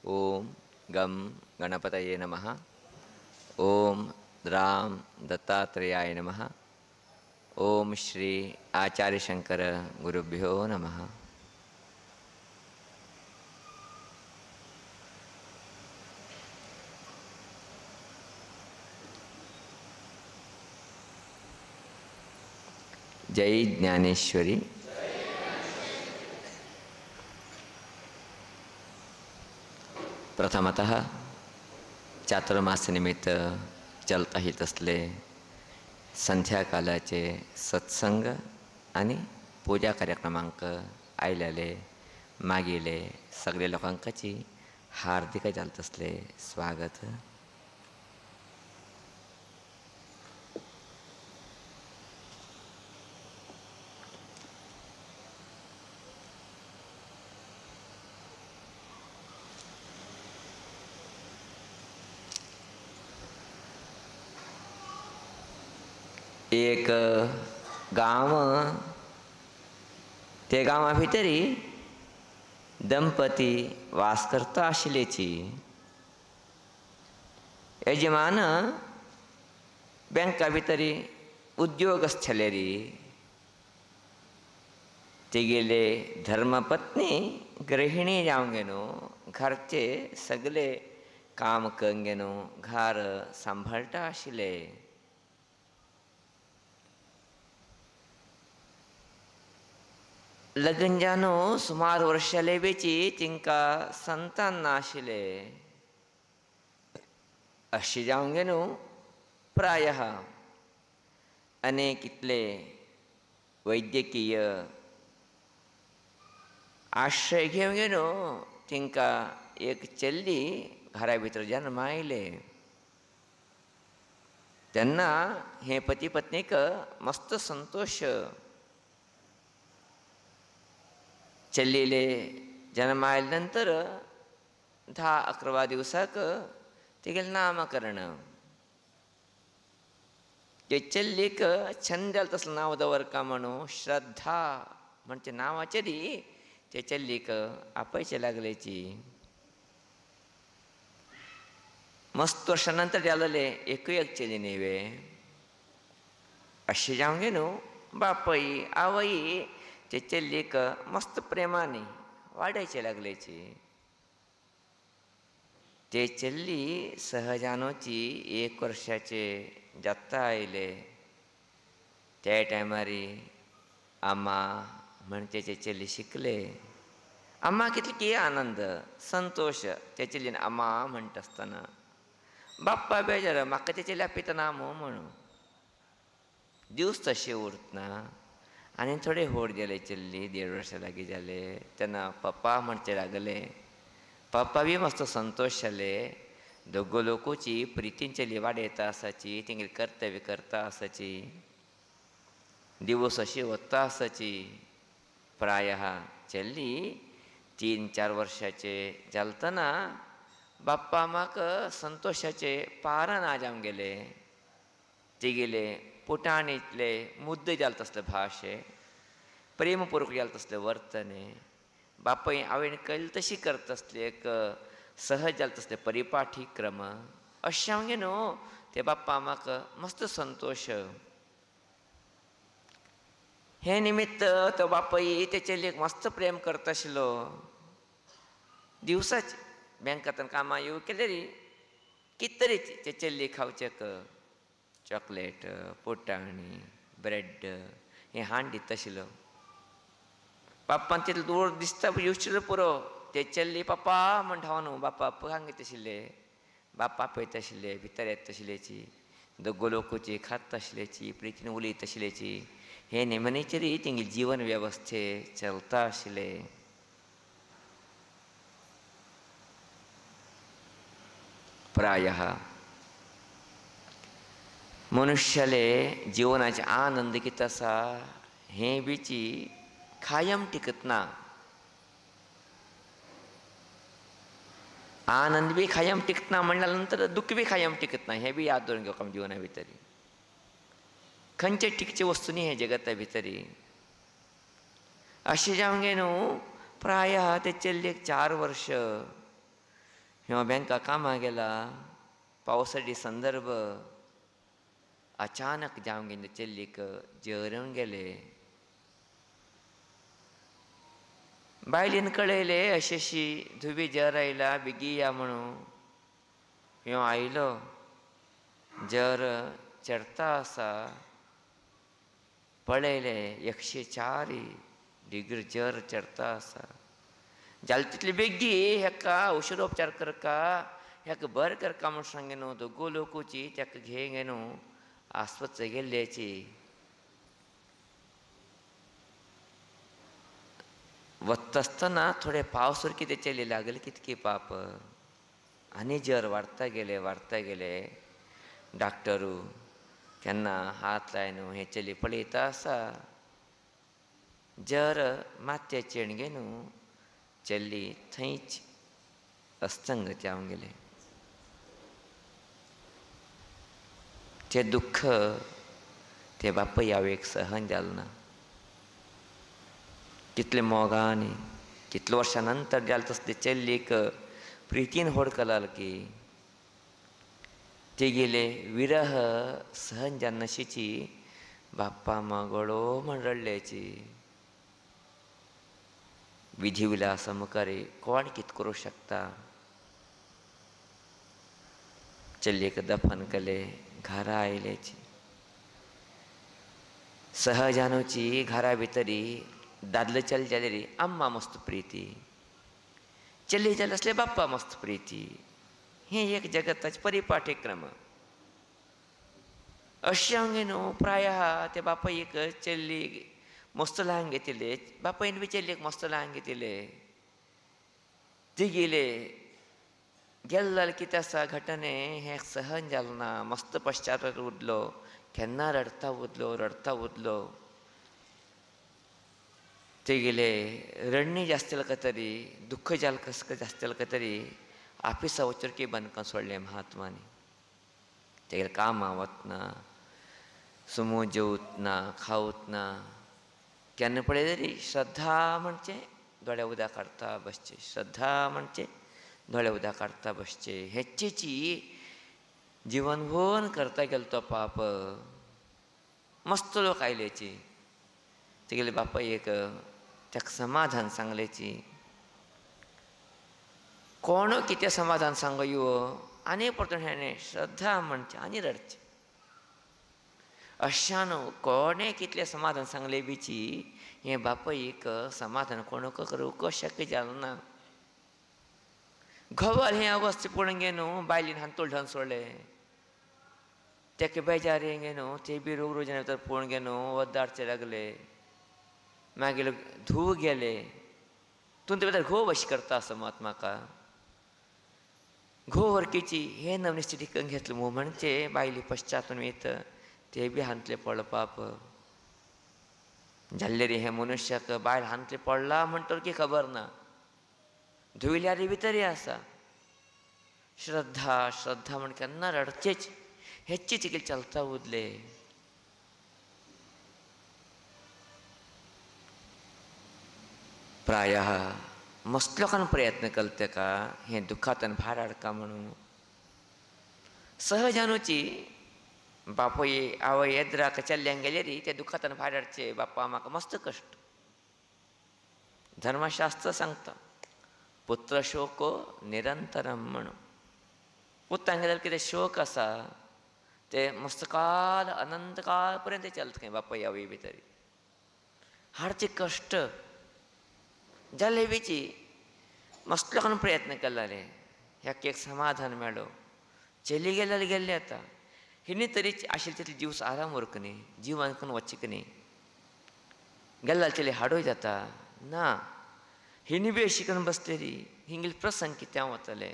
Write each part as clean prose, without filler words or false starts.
ओम गम गणपतये नमः। ओम राम दत्तात्रेयाय नमः। ओम श्री आचार्य शंकर गुरुभ्यो नमः। जय ज्ञानेश्वरी। प्रथमतः चातुर्मास निमित्त चलता हित असले संध्याकाळचे सत्संग आणि पूजा कार्यक्रमांक आयलेले मागिले सगळे लोकांची हार्दिक जालत असले स्वागत। एक गाव, ते गावा भितरी दंपती वास करता आशिल्लेची। यजमान बँका भितरी उद्योगस्थलेरी, तिगेले धर्मपत्नी गृहिणी जावंक गेनो, घरचे सगळे काम करूंक गेनो, घर सांभाळटा आशिल्ले। लग्न जानो सुमार वर्षाले बेची तिंका संतान नाशिले। अशी जावंक गेनो प्रायः अनेक इतले वैद्यकीय आश्रय घेवंक गेनो तिंका एक चल्ली घरा भितर जन्म आयले। तेन्ना हे पती पत्नीक मस्त संतोष। चल्लीले जन्म आयले नंतर 10-11 दिवसाक तिगेले नामकरण। ते चल्लीक छंद जालो तसलें नांव दवरका म्हणून श्रद्धा म्हणजे नांवाचेरी ते चल्लीक आपयचे लागलेची। मस्त वर्षां नंतर जालेले एकूय एक चली न्हेवे। अशें जावंक गेनो बापय आवय ते चल्लीक मस्त प्रेमानी वाडयचे लागलेची। ते चल्ली सहजानोची 1 वर्षाचे जाता आयले। त्या टायमारी अम्मा म्हणचे ते चल्ली शिकले। अम्मा कितली आनंद संतोष ते चल्लीन अम्मा म्हणटा आसतना। बाप्पा बेजार म्हाका ते चली आपयतना म्हणून दिवस तशें उरतना। आनी थोडे व्हड जाले चल्ली 1.5 वर्सां लागीं जाले तेन्ना पप्पा म्हणचे लागले। पप्पा बी मस्त संतोश जाले। दोगो लोकोची प्रितीन चली वाडयता आसाची, तेंगेली कर्तव्य करता आसाची, दिवस अशी वता आसाची। प्रायः चल्ली 3-4 वर्षाचे जालतना बाप्पा म्हाका संतोशाचे पार ना जावंक गेले। तिगेले पुटाणीतले मुद्द जाले तसले भाशे, प्रेमपूर्वक जाले तसले वर्तने, बापय आवयन कळ्ळी तशी करता तसली एक सहज जाले तसले परिपाठी क्रम। अशें जावंक गेनो ते बाप्पा म्हाका मस्त संतोष। हे निमित्त तो बापय ते चलयेक मस्त प्रेम करता आशिल्लो। दिवसाचे बँकांतल्यान कामां येवं केलेरी कितें तरी ते चलयेक खावचेक चॉकलेट, पुटाणी, ब्रेड हें हाडून दिता आशिल्लो। बाप्पान तितलो दूर दिसता येवशिल्लो पुरो ते चल्ली पप्पा म्हण धांवन बाप्पा सांगीत आशिल्ले। बाप्पा आपयता आशिल्ले, भितर येता आशिल्लेची, दोगो लोकोची खाता आशिल्लेची, प्रितीन उलयता आशिल्लेची। हे नेमणेचेरी तेंगे जीवन वेवस्थे चलता आशिल्ले। प्रायः मनुष्याले जिवनाचे आनंद कितें आसा हें बीची कायम टिकत ना। आनंद बी कायम टिकत ना म्हणल्या नंतर दुःख बी कायम टिकत ना। हें बी याद दवरून घेवप आमी जिवना भितरी। खंयचे टिकचे वस्तू न्ही हे जगता भितरी। अशें जावंक न्हू प्रायः ते चल्लेक 4 वर्ष ह्यो बँका कामां गेला, पावसाची संदर्भ अचानक जावंक गेले चेल्लीक जेवरून गेले. बायलेन कळयले अशी अशी धुवी जर आयला बेगी या म्हणून. ह्यो आयलो, जर चडता आसा, पळयले 104 डिग्री जर चडता आसा. जाल्यार तितले बेगी हेका औषधोपचार करका, हेका बरें करका म्हूण सांगे न्हू. दोगू लोकूची तेका घे गे न्हू आस्पत्रेक गेल्ल्याची. वता आसतना थोडे पावस कितें चली लागले कितकी पाप. आनी जर वाडता गेले. डॉक्टरू केन्ना हात लाय न्हू हे चली पळयता आसा. जर मातशें चेणगे न्हू चल्ली थंयच अस्तंगत जावंक गेले. ते दुख्ख ते बापय आवयक सहन जालें ना. कितले मोगान कितले वर्सां नंतर जालें तसले चल्लीक प्रितीन होडकलाल की तेगेले विरह सहन जान्नाशिची बाप्पा मागोडो म्हण रडल्याची. विधी विलासा मुखारी कोण कित करूं शकता. चल्लीक दफन केले, घरा आयल्याची. सहजानूची घरा भितरी दादलो चल जाल्यार अम्मा मस्त प्रिती, चली जाल्यार असले बाप्पा मस्त प्रिती. हें एक जगताचें परिपाठ्यक्रम. अशें हांगे न्हू प्रायः ते बापायक चल्ली मस्त ल्हान घेतिले, बापायन बी चल्लीक मस्त ल्हान घेतिले. ती गेले गेले जाल्यार कितें आसा घटने हें सहन जालें ना. मस्त पश्चाताप उरलो, केन्ना रडता उरलो. तेगेले रडणी जास्त जाल्या तरी दुख्ख जालें कसं जास्त जालें तरी आफिसा वचरकी बंदकां सोडलें महात्मानी. तेगेले कामां वतना, समूह जेवत ना, खावत ना. केन्ना पळय तरी श्रद्धा म्हणचे दोळ्या उदक काडटा बसचें, श्रद्धा म्हणचे दोळ्या उदक काडटा बसचें. हेचेची जिवनभर करता गेलो तो पाप. मस्त लोक आयल्याची. तेगेले बापायक ताका समाधान सांगल्याची. कोण कितें समाधान सांगयो आनी परतून हेणें श्रद्धा म्हणचे आनी रडचें. अशान कोणें कितलें समाधान सांगले बीची हें बापायक समाधान कोणूक करूंक शक्य जालें ना. घोवाल हें अवस्थे पळोवन गे न्हू बायलीन हांतूळ ढवन सोडलें. तेका बेजार यें गे न्हू ते बी रोग रुजिना भितर पळोवन गे न्हू वद्दाडचे लागले. मागीर धुव गेले. तुमचे भितर घोव अशी करता आसा मात म्हाका. घोव वरकेची हे नवनी स्थितीक घेतले मू म्हणचे बायली पश्चातून येत ते बी हांतले पडलो पाप. जाल्यार हे मनुश्याक बायल हांतले पडला म्हणटोर की खबर ना. धुयल्यार भितरी आसा. श्रद्धा म्हण केन्ना रडचेच हेची तिके चलता उरले. प्रायः मस्त लोकांनी प्रयत्न केले तेका हें दुखांतल्यान भायर हाडका म्हणून. सहजानूची बापोय आवय येद्राक चल्ल्यांक गेल्यार ते दुखांतल्यान भायर हाडचे. बाप्पा म्हाका मस्त कश्ट. धर्मशास्त्र सांगता पुत्र शोको निरंतरम म्हणून. पुतांक गेल्यार कितें शोक आसा ते मस्त काल अनंत काळ पर्यंत चलता खंय बापाय आवय भितर. हाडचे कश्ट जाले बीची मस्त लोकांनी प्रयत्न केल्ले. ह्याक एक समाधान मेळ्ळो. चली गेल्यार गेल्ले आतां. हिनी तरी आशिल्ले तितले जीव आराम उरक न्ही, जीव आनीकून वचचें न्ही. गेल्यार चली हाडूय जाता ना. हिनी बी अशी करून बसलेली हिंगेले प्रसंग कितें वतले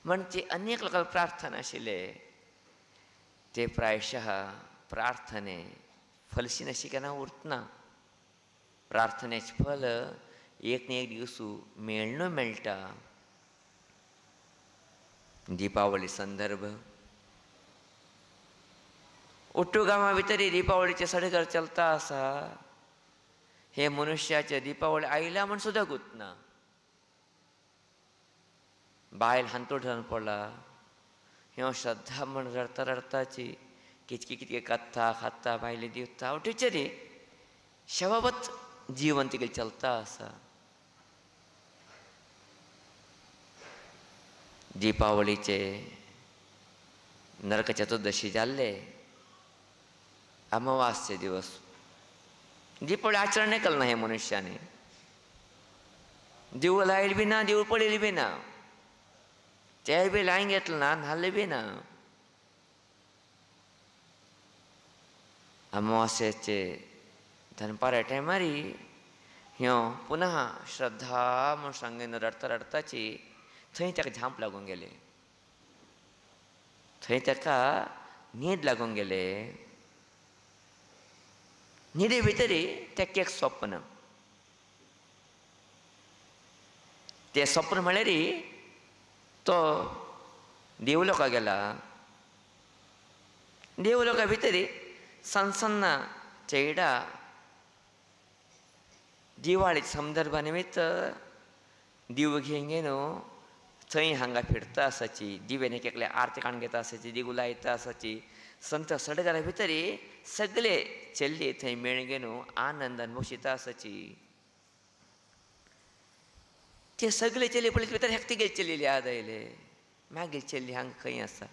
म्हणजे अनेक लोकांक प्रार्थना आशिल्ले ते प्रायशः प्रार्थने फलशीन अशी केन्ना उरतना. प्रार्थनेचें फल एक न्ही एक दिवस मेळणो मेळटा. दिपावली संदर्भ ओट्टू गांवा भितर दिपावळीचे सडगर चलता आसा. हे मनुश्याचे दिपावळी आयल्या म्हण सुद्दां गुतना. बायल हांतोड धरून पडला. ह्यो श्रद्धा म्हण रडता रडताची कितकी कितके कत्ता खाता बायले दिवता उठीचे रे शवावत जीवन तिगे चलता असा. दिपावलीचे नरक चतुर्दशी जाल्ले अमावास्ये दिवस दीपावली आचरण नाही केलं ना हे मनुष्याने. दिव लायल बी ना दिव पळयली बी ना तेल बी लायन घेतलं ना न्हाल्ले बी ना. अमावास्येचे दनपारा टायमारी ह्यो पुनः श्रद्धा म्हूण सांगून रडता रडताची थंय ताका झांप लागून गेले. थंय ताका न्हीद लागून गेले. न्हिदे भितरी ताका एक स्वप्न. ते स्वप्न म्हळ्यार तो देवलोका गेला. देवलोका भितर सन्न चेडा दिवाळी संदर्भा निमित्त दिव घेवन गेलो थंय हांगा फिरता आसाची. दिव्यान एक एकले आरती काण घेता आसाची दिगू लायता आसाची. संत सडगरा भितर सगळे चल्ली थंय मेळून गेलो आनंदान बशिता आसाची. ते सगळे चली पळयत भितर हेक तिगे चल्लेली याद आयले. मागीर चल्ली हांगा खंय आसा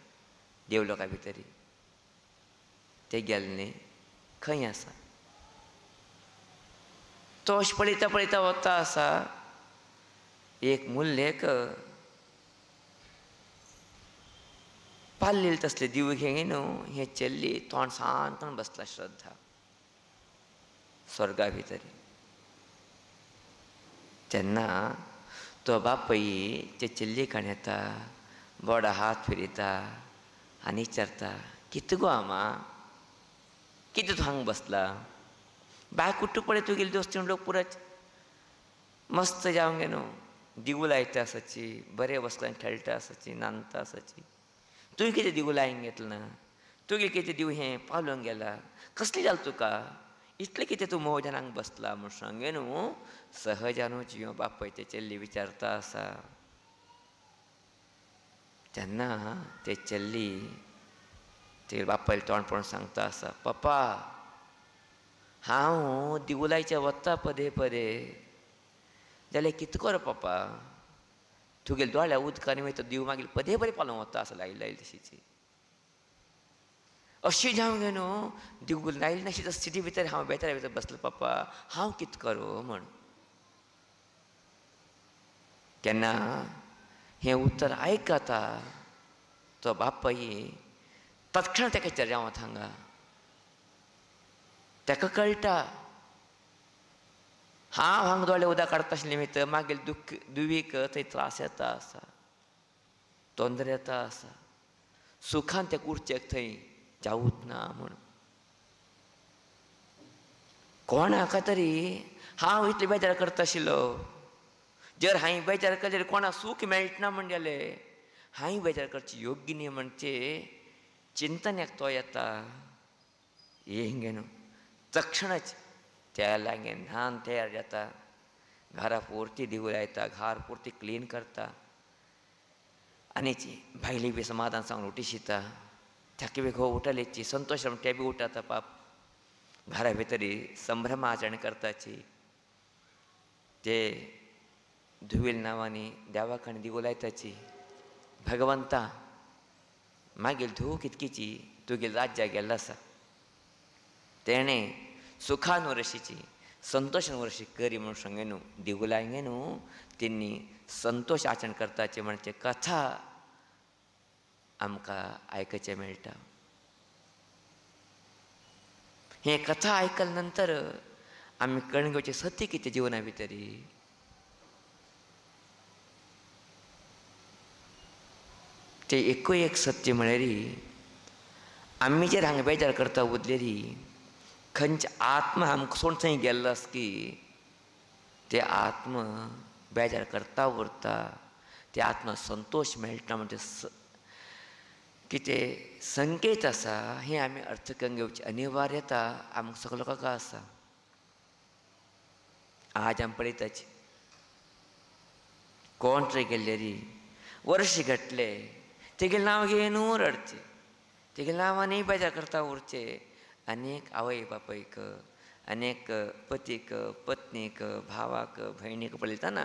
देवलोका भितर. ते गेले न्ही खंय आसा. तो अशें पळयता पळयता वता आसा. एक मुल्लेक पाल्लेले तसले दिव घेवन हे चल्ली तोंड शांत करून बसला श्रद्धा स्वर्गा भितर. तेन्ना तो बापय ते चल्ली कडेन येता बडो हात फिरयता आनी विचारता कितें गो आमा कितें तूं हांगा बसला. बाय कुट्ट पळय तुगेली दोस्तीण लोक पुराच मस्त जावंक गेलो दिगू लायता आसाची बरें बसलां खेळटा आसाची नांदता आसाची. तुवें कितें दिगू लायन घेतलें ना. तुगे कितें दिव हें पावलोवन गेला. कसलें जालें तुका इतलें कितें तूं मोजान हांगा बसला म्हूण सांगून सहजानूच ह्यो बापय ते चल्ली विचारता आसा. तेन्ना ते चल्ली ते बापायले तोंड पळोवन सांगता आसा पप्पा हांव दिवलायच्या वता पदे पदे जाल्यार कितें कर पप्पा तुगेले दोळ्या उदकान वयता दिव मागीर पदे पदे पालोवन वता आसा लायली लायली तशीची. अशी जावं गे न्हू दिव लायली नाशी सिटी भितर हांव बेतारा भितर बसलो पप्पा हांव कितें करूं म्हण. केन्ना हें उत्तर आयकता तो बापय तत्क्षण ताका विचारता हांगा. ताका कळटा हांव हांगा दोळे उदक काडटा आशिल्ले निमित्त मागीर दुवीक थंय त्रास येता आसा तोंदर येता आसा. सुखान त्या कुर्चेक थंय जावूच ना म्हूण. कोणाका तरी हांव इतले बेजार करता आशिल्लो जर हांवें बेजार केले जाल्यार कोणाक सूख मेळटना म्हण जालें हांवें बेजार करचें योग्य न्ही म्हणचे चिंतन एकतो येता. हे न्हू तक्षणच त्या लागीं न्हान तयार जाता घरा पुरती दिवू लायता घर पुरती क्लीन करता आनी भायली बी समाधान सांगून उठिशिता. ताका बी घो उठलेची संतोश ते बी उठता पाप घरा भितर संभ्रम आचरण करताची. ते धुवेल नांवांनी देवाखाने दिवू लायताची भगवंता मागीर धुव कितकीची तुगेले राज्या गेल्लो आसा. तेणें सुखान वर्शीची संतोषान वर्शी करी म्हणून सांगे न्हू दिगुलाय गे न्हू तेणी संतोष आचरण करताचे म्हणजे कथा आमकां आयकचें मेळटा. हे कथा आयकले नंतर आमी कळून घेवचें सत्य कितें जिवना भितर. ते एकूय एक सत्य म्हळ्यार आमी जर हांगा बेजार करता उरलेली खंयचे आत्मा आमकां सोडून थंय गेल्लो आसा की ते आत्मा बेजार करता उरता ते आत्मा संतोष मेळटा म्हणजे कितें संकेत आसा हें आमी अर्थ करून घेवची अनिवार्यता आमकां सगळ्या लोकांक आसा. आज आमी पळयताची कोण थंय गेल्लेरी वर्ष घटले तेगेले नांव घेनू रडचे, तेगेले नांवांनी बेजार करता उरचे. अनेक आवय बापयक, अनेक पतीक, पत्नीक, भावाक, भयणीक पळयतना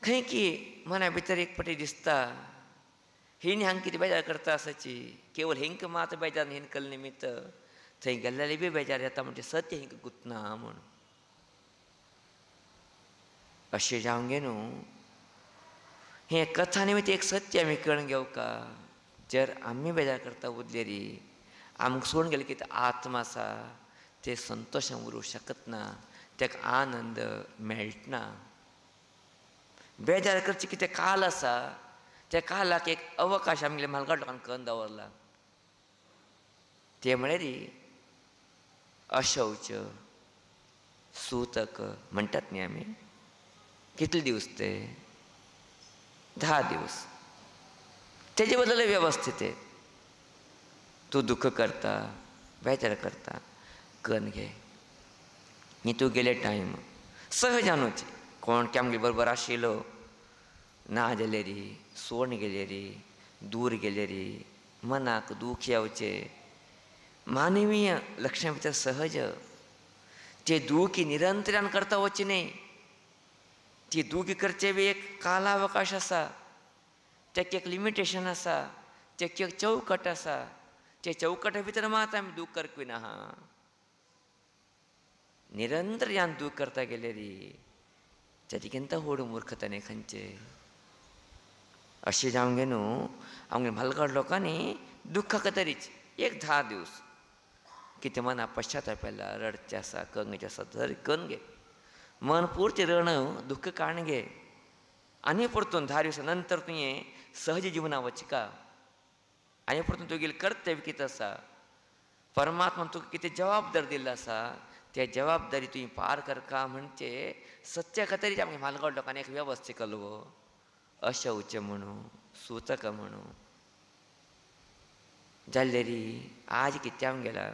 खंय की मना भितर एक फावटी दिसता हिणी हांगा कितें बेजार करता आसाची, केवळ हिंका मात बेजार हिन केले निमित्त थंय गेल्ल्याले बी बेजार येता म्हणजे सत्य हिंका गुंतना म्हूण. अशें जावंक गे न्हू. हें कथा निमित्त एक सत्य आमी कळून घेवका. जर आमी बेजार करता उरलेली आमकां सोडून गेले कितें आत्मा आसा ते संतोशान उरूंक शकत ना, ताका आनंद मेळटना. बेजार करचे कितें काल आसा, त्या कालाक एक अवकाश आमगेल्या म्हालगड लोकांनी करून दवरला. ते म्हळ्यार अशौच, सूतक म्हणटात न्ही आमी. कितले दीस ते? 10 दीस. तेजे बद्दल वेवस्थीत आहे. तूं दुख्ख करता, बेजार करता, करून घे. न्ही तूं गेले टायम सहजानूच कोण आमगे बरोबर आशिल्लो ना जाले री, सोडून गेले री, दूर गेले री, मनाक दूख येवचे, मानवीय लक्षणां भितर सहज. ते दुखी निरंतरान करता वचचे न्ही. ती दुखी करचे बी एक कालावकाश आसा, ताका एक लिमिटेशन आसा, ताका एक चौकट आसा. ते चौकटा भितर मात आमी दूख करपी ना. निरंतर ह्यान दूख करता गेले री ताजेकिंत व्हड मुर्खताय खंयचे. अशें जावंक गे न्हू. आमगे म्हालगड लोकांनी दुख्खाक तरीच एक 10 दीस कितें मना पश्चाताप येला, रडचें आसा, कंगचें आसा तरी करून घे. मन पुर्ती रण दुख्ख काण घे. आनी परतून 10 दिवसा नंतर तुवें सहज जिवना वचका. आनी परतून तुगेलें कर्तव्य कितें आसा, परमात्मान तुका कितें जबाबदारी दिल्लो आसा, ते जबाबदारी तुवें पार करका. म्हणजे सत्य खातीर आमगे म्हालगड लोकांनी एक वेवस्थीत केलो. अशौच म्हणू, सूतक म्हणू जाल्ले री आज कितें जावंक गेला.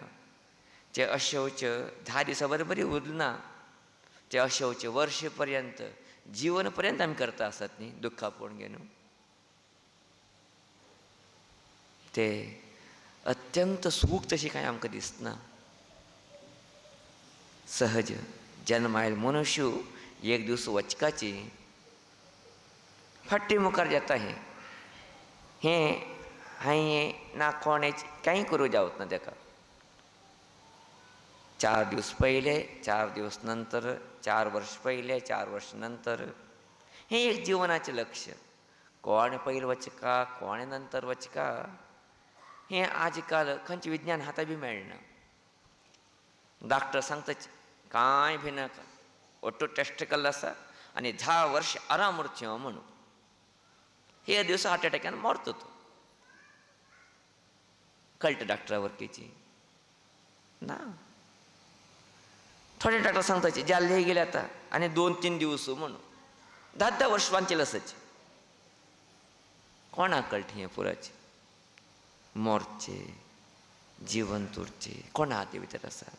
ते अशौच 10 दिसां बरोबरी उरना. ते अशौच वर्ष पर्यंत, जीवन पर्यंत आमी करता आसत न्ही दुख्खा पळोवन गे न्हू. ते अत्यंत सूख तशी कांय आमकां दिसना. सहज जन्म आयल मनुष्य एक दीस वचकाची फाटी मुखार जाता. हें हांवें ना कोणेच कांय करूं जावत ना ताका. 4 दीस पयले, 4 दीस नंतर, 4 वर्स पयले, 4 वर्स नंतर, हें एक जिवनाचें लक्ष्य. कोण पयलीं वचका, कोण नंतर वचका, हें आज काल खंयचे विज्ञान हाता बी मेळना. डॉक्टर सांगता कांय भिनाका, ओट्टो टेस्ट केल्लो आसा आनी 10 वर्स आराम उरचें म्हणून. हे दिवस हार्ट अटॅकान मरता तो. कळटा डॉक्टरा वरकीची ना. थोडे डॉक्टर सांगताचे जाल्ले गेले आतां आनी 2-3 दीस म्हणून. 10 वर्स वांचेल आसाचे. कोणाक कळटा हें पुराचें? मरचे, जिवंत उरचे, कोणा हाती भितर आसा.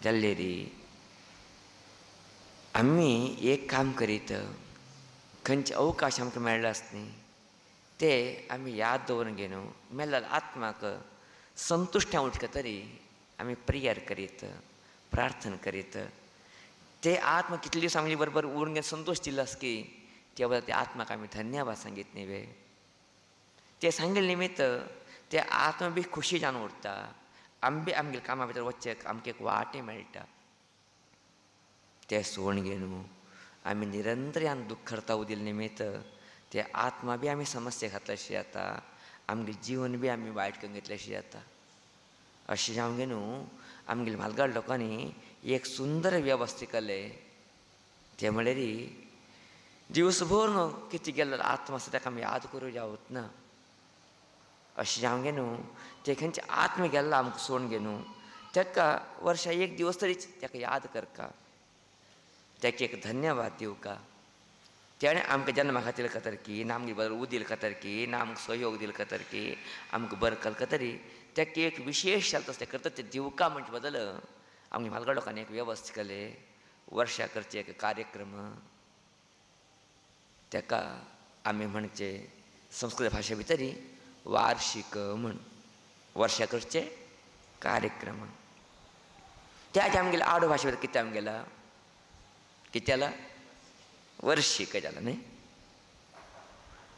जाल्ले री आमी एक काम करीत, खंयचे अवकाश आमकां मेळ्ळे आसता न्ही ते आमी याद दवरून घे न्हू. मेल्ल्या आत्माक संतुश्टान उठके तरी आमी प्रेयर करीत, प्रार्थना करीत. ते आत्मा कितले दीस आमचे बरोबर उरून घेवन संतोश दिल्लो आसा की त्या बद्दल त्या आत्माक आमी धन्यवाद सांगीत न्ही वे. ते सांगिल्ले निमित्त ते आत्मा बी खुशी जावन उरता. आमी बी आमगेल्या कामा भितर वचचेक आमकां एक वाटे मेळटा. ते सोडून घे न्हू. आमी निरंतर ह्यान दुख्ख करता उदिल्ले निमित्त ते आत्मा बी आमी समस्या घातले अशें जाता. आमगे जीवन बी आमी वायट करून घेतले अशें जाता. अशें जावंक गे न्हू. आमगेल्या म्हालगड लोकांनी एक सुंदर वेवस्था केले. ते म्हळ्यार दिवसभर न्हू कितें गेल्लो आत्मा आसा ताका आमी याद करूं जावत ना. अशें जावंक गे न्हू. ते खंयचे आत्मा गेल्लो आमकां सोडून गे न्हू ताका वर्सा एक दिवस तरीच ताका याद करका. ताका एक धन्यवाद दिवका. तेणें आमकां जन्मा खातीर खातर की ना आमगे बरोबर उदिल खातर की ना आमकां सहयोग दिले खातर की आमकां बरें केलें खातीर ताका एक विशेश जाता ते करता ते दिवका म्हणचे बदल आमगे म्हालगड लोकांनी एक वेवस्था केले. वर्सा करचे एक कार्यक्रम. ताका आमी म्हणचे संस्कृत भाशे भितरी वार्षिक म्हण, वर्षाकरचे कार्यक्रम. त्याच आमगेले आडो भाशे भितर कितें आमगेला, कितें जाला, वर्षिक जाला न्ही.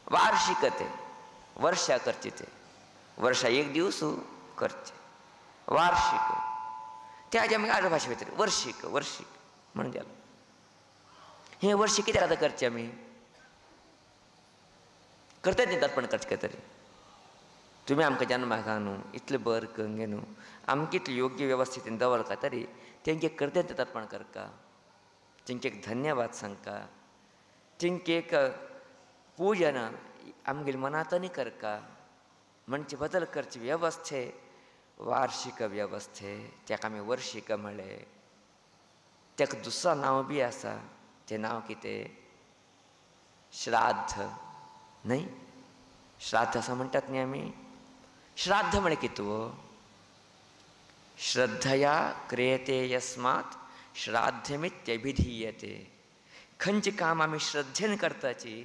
वार्षिक ते वर्षा करचे, ते वर्षा एक दिवस करचे, वार्षिक. त्याच आमगे आडो भाशे भितर वर्षिक वर्षिक म्हणून गेला. हे वर्षिक कित्याक आतां करचे आमी, करतात न्ही तर्पण करचे खंय तरी. तुमी आमकां जन्माक न्हू इतलें बरें करूंक न्हू, आमकां इतलें योग्य वेवस्थितीन दवरका तरी तेंचे करतात तें तर्पण करका, तेंचे एक धन्यवाद सांगका, तेंचे एक पूजन आमगेल्या मनांतनी करका. म्हणचे बदल करचे वेवस्थे वार्षिक वेवस्थे, ताका आमी वर्षिक म्हणलें. ताका दुसरें नांव बी आसा, तें नांव कितें, श्राद्ध न्हय. श्राद्ध असं म्हणटात न्ही आमी. श्राद्ध म्हळ्यार कितें, श्रद्धया क्रियते यस्मात् श्राद्धमित्यभिधीयते. खंयचें काम आमी श्रद्धेन करताची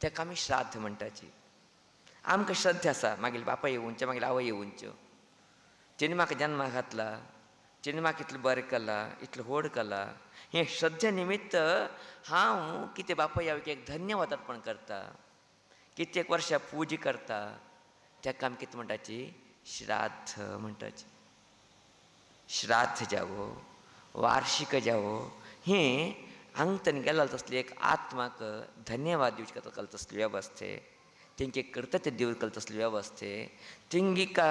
ताका आमी श्राद्ध म्हणटाची. आमकां श्रद्धा आसा, मागीर बापाय येवूंच्यो, मागीर आवय येवूंच्यो, तेणी म्हाका जन्माक घातला, तेणी म्हाका इतलें बरें केलां, इतलें व्हड केलां. हें श्रद्धे निमित्त हांव कितें बापाय आवयक एक धन्यवाद अर्पण करता, कित्येक वर्सां पूजा करता, ताका आमी कितें म्हणटाची, श्राद्ध म्हणटाची. श्राद्ध जावो वार्षिक जावो, हें हांगतन गेला तसली एक आत्माक धन्यवाद दिवचे खातीर तसली वेवस्थे, तेंचे करता ते देव केले तसली वेवस्थे, तेंगिका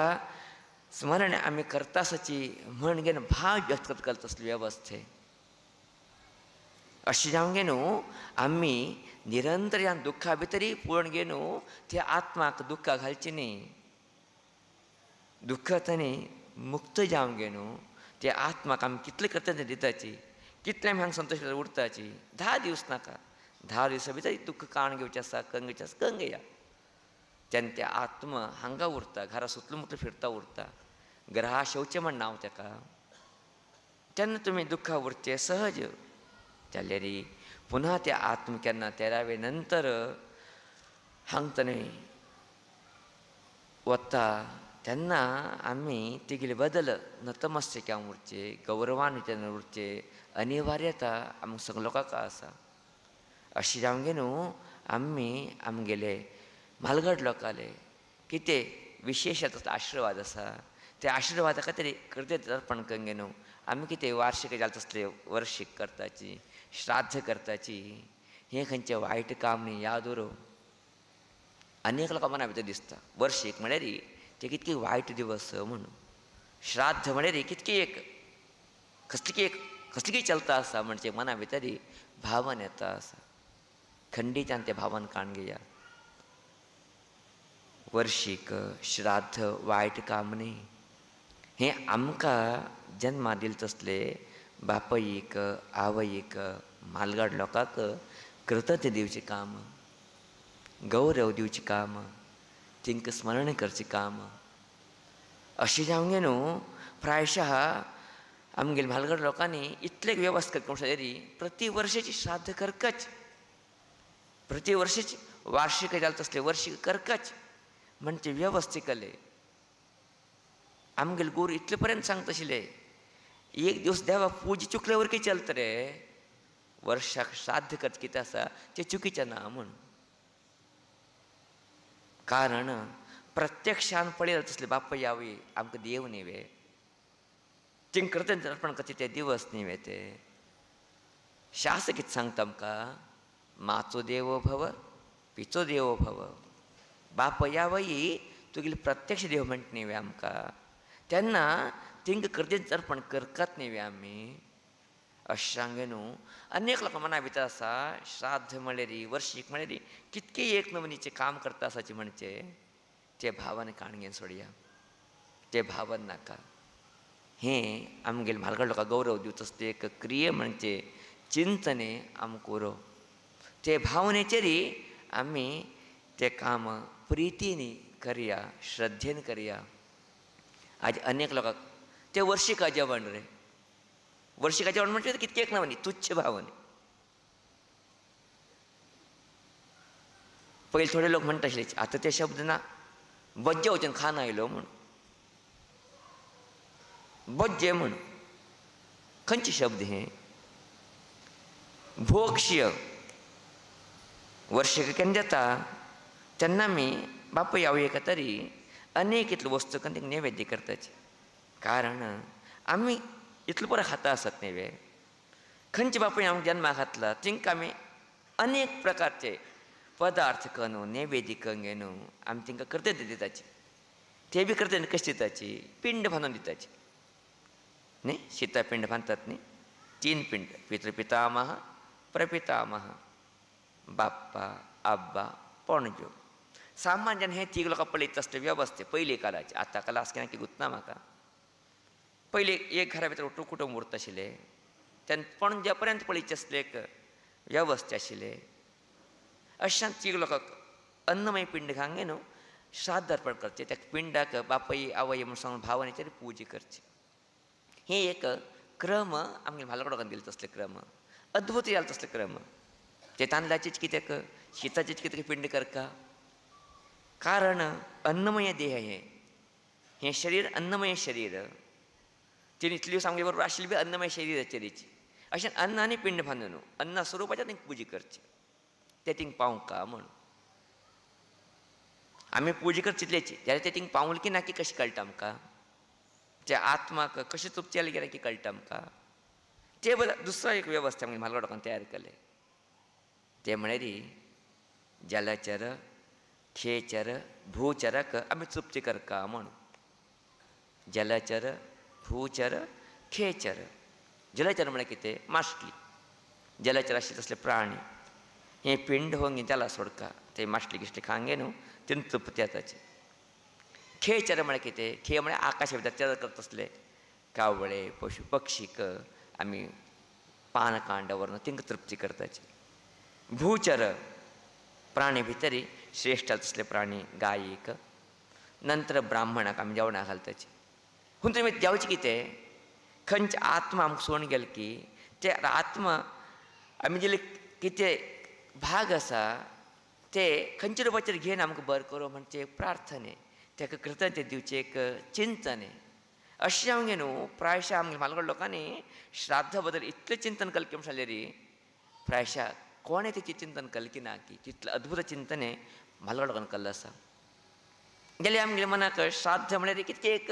स्मरण आमी करता आसाची म्हण घेवन भाव व्यक्त केले तसली वेवस्थे. अशें जावंक गे न्हू आमी निरंतर ह्या दुख्खा भितरी पळोवन गे न्हू त्या आत्माक दुख्खा घालची न्ही. दुख्खांतनी मुक्त जावंक गे न्हू त्या आत्माक आमी कितलें करता तें दिताची, कितलें आमी हांगा संतोश उरताची. 10 दीस नाका, 10 दिसा भितर दुख्ख काण घेवचें आसा, कंग घेवचें आसा, कंग घेया. तेन्ना तें आत्मा हांगा उरता, घरा सुतलो मुतलो फिरता उरता. ग्रहा शेवचें म्हण नांव ताका. तेन्ना तुमी दुख्खा उरचें सहज. जाल्यार पुन्हा त्या आत्म केन्ना 13वे नंतर हांगतनी वता तेन्ना आमी तेगेले बदल नतमस्तकान उरचे, गौरवान उरचे अनिवार्यता आमकां सगळ्या लोकांक आसा. अशें जावंक गे न्हू आमी आमगेले म्हालगड लोकांले कितें विशेश आशिर्वाद आसा, त्या आशिर्वादा खातीर कृतज्ञता अर्पण करूंक गे न्हू आमी कितें वार्षिक जालें तसलें वर्षीक करताची, श्राद्ध करताची. हें खंयचें वायट काम न्ही, याद उरो. अनेक लोकां मना भितर दिसता वर्षीक म्हळ्यार ते कितके वायट दिवस म्हणून. श्राद्ध म्हळ्यार कितकी एक कसली चलता आसा म्हणजे मना भितर भावन येता आसा. खंडीच्यान ते भावन काण घेया. वर्षीक श्राद्ध वायट काम न्ही. हें आमकां जन्मा दिले तसले बापयक आवयक म्हालगड लोकांक कृतज्ञ दिवचें काम, गौरव दिवचें काम, तांकां स्मरण करचें काम. अशें जावंक गे न्हू प्रायशः आमगेल्या म्हालगड लोकांनी इतलें वेवस्था करूंक प्रति वर्षाची श्राद्ध करकच, प्रति वर्षाची वार्षिक जालें तसलें वर्षीक करकच म्हणजे वेवस्थीत केलें. आमगेले गुरू इतले पर्यंत सांगता आशिल्ले एक दिवस देवा पूजा चुकल्या वर कितें चलता रे, वर्षाक श्राद्ध करचें कितें आसा तें चुकीचें ना म्हूण. कारण प्रत्यक्षान पळयलें तसले बापाय आवय आमकां देव न्ही वे, तेंकां कृतज्ञता अर्पण करचें ते दिवस न्ही वे ते. शास्त्र कितें सांगता आमकां, माचो देवो भव पिचो देवो भव. बापाय आवय तुगेले प्रत्यक्ष देव म्हणटा न्ही वे आमकां, तेन्ना तांकां कृतज्ञता अर्पण करतात न्ही वे आमी. अशें सांगे न्हू अनेक लोकां मना भितर आसा श्राद्ध म्हळ्यार वर्षीक म्हळ्यार कितके एक नमनीचें काम करता आसाचें म्हणचे ते भावन काण घेवन सोडया. ते भावन नाका. हें आमगेले म्हालगड लोकांक गौरव दिवचो आसता एक क्रिये म्हणजे चिंतने आमकां उरो. ते भावनेचेर आमी तें काम प्रितीन करया, श्रद्धेन करया. आज अनेक लोकांक तें वर्षिका जेवण रे, वर्षिका जेवण म्हणजे कितके एक ना तुच्छ भावने. पहिले थोडे लोक म्हणत आशिल्ले आता ते शब्द ना बज्जे वचून खान आयलो म्हूण बज्जे म्हूण खंयचे शब्द हे भोगशीय वर्ष केन्ना जाता तेन्ना आमी बापा यावयेका तरी अनेक इतल्यो वस्तू करून तिका नैवेद्य करताचे कारण आमी इतलो बरो खाता आसत नेवे खंयचे बापूय आमकां जन्माक घातला तिंका आमी अनेक प्रकारचे पदार्थ करून नैवेद्य करून न्हू आमी तिंका कर्तव्य दिताची ते बी कर्तव्य कशी दिताची पिंड बांदून दिताची न्ही शीता पिंड बांदतात न्ही 3 पिंड पितृपितामह प्रपितामह बाप्पा आब्बा पणज्यो सामान्यान हे तीग लोकां पळयत आसले वेवस्थे पयलीं काळाचे आतां काल आसकेना की गुतना म्हाका पयलीं एक घरा भितर एकटो कुटुंब उरता आशिल्ले तेन्ना पणज्या पर्यंत पळयचे आसले एक वेवस्थे आशिल्ले अशा तीग लोकांक अन्नमय पिंड घालून न्हू श्राद्ध अर्पण करचे त्या पिंडाक बापाय आवय म्हूण सांगून भावांची पुजा करची हे एक क्रम आमगे म्हालगडोकान दिले तसले क्रम अद्भुत जाले तसले क्रम ते तांदळाचेच कित्याक शिताचेच कित्याक पिंड करका कारण अन्नमय देह हे शरीर अन्नमय शरीर तिने इतली दिवस आमगे बरोबर आशिल्ली बी अन्नमय शरीराचेरीची अशें अन्न आनी पिंड बांदून अन्न स्वरुपाच्या तिंका पुजा करची ते तिंका पावका म्हूण आमी पुजा करता तितलेची जाल्यार ते तिंका पावले की ना की कशें कळटा आमकां त्या आत्माक कशें तुपचेले गेले की कळटा आमकां ते बरें दुसरो एक वेवस्था आमगे म्हालगडोकान तयार केले ते म्हळ्यार जलचर खेचर भूचरक आमी तृप्ती करका म्हूण जलचर भूचर खेचर जलचर म्हळ्यार कितें माश्टी जलचर आशिल्ले तसले प्राणी हे पिंड होंगी जाला सोडका ते माश्टी गिश्टी खांगे न्हू तितून तृप्ती येताचे खेचर म्हळ्यार कितें खे म्हळ्यार आकाशा भितर चर करता तसले कावळे पशु पक्षीक आमी पान कांड व्हरून तिंका तृप्ती करताचे भूचर प्राणी भितर श्रेश्ठ तसले प्राणी गायीक नंतर ब्राह्मणाक आमी जेवणाक घालताचे पूण तुमी जेवचे कितें खंयचे आत्मा आमकां सोडून गेले की ते आत्मा आमी जिल्ले कितें भाग आसा ते खंयच्या रुपाचेर घेवन आमकां बरें करूं म्हणजे प्रार्थने ताका कृतज्ञते दिवचे एक चिंतन अशें आमगे न्हू प्रायशा आमगे म्हालगड लोकांनी श्राद्धा बद्दल इतलें चिंतन केलें की म्हणलें रे प्रायशा कोणें तेचें चिंतन केलें की ना की तितलें अद्भुत चिंतन हें म्हालगड लोकांनी केल्लें आसा जाल्यार आमगे मनाक श्राद्ध म्हळ्यार कितें एक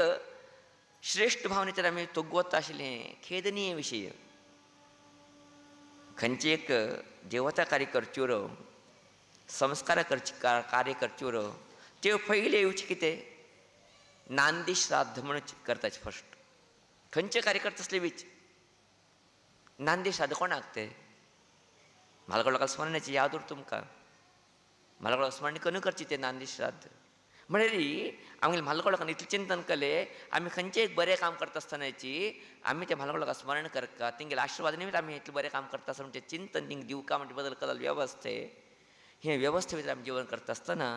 श्रेश्ठ भावनेचेर आमी तोगवत आशिल्लें खेदनीय विशय खंयची एक देवता कार्य करच्यो संस्कार कार्य करच्यो त्यो पयले येवचे कितें नांदी श्राद्ध म्हणून करताचे फस्ट खंयचे कार्य करता तसले बीच नांदी श्राद्ध कोणाक ते म्हालगड लोकांक स्मरणाची याद उरता तुमकां म्हालगड स्मरण करून करची ते नांदी श्राद्ध म्हळ्यार आमगे म्हालगड लोकांनी इतलें चिंतन केलें आमी खंयचें एक बरें काम करता आसतनाची आमी त्या म्हालगड लोकांक स्मरण करता तेंगेले आशिर्वाद निमित्त आमी इतलें बरें काम करता आसतना म्हणजे चिंतन तिंका दिवका म्हणजे बदल केलें वेवस्थे हे वेवस्थे भितर आमी जिवन करता आसतना